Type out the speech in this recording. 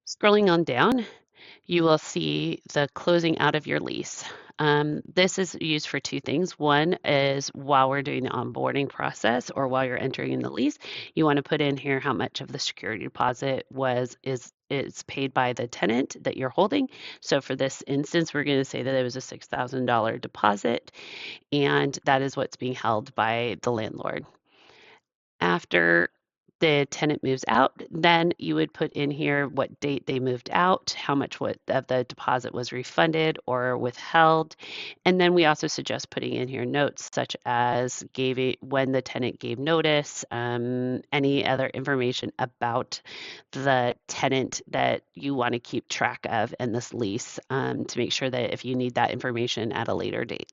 Scrolling on down, you will see the closing out of your lease. This is used for two things. One is while we're doing the onboarding process or while you're entering in the lease, you want to put in here how much of the security deposit is paid by the tenant that you're holding. So for this instance, we're going to say that it was a $6,000 deposit, and that is what's being held by the landlord. After the tenant moves out, then you would put in here what date they moved out, how much of the deposit was refunded or withheld. And then we also suggest putting in here notes such as when the tenant gave notice, any other information about the tenant that you want to keep track of in this lease, to make sure that if you need that information at a later date.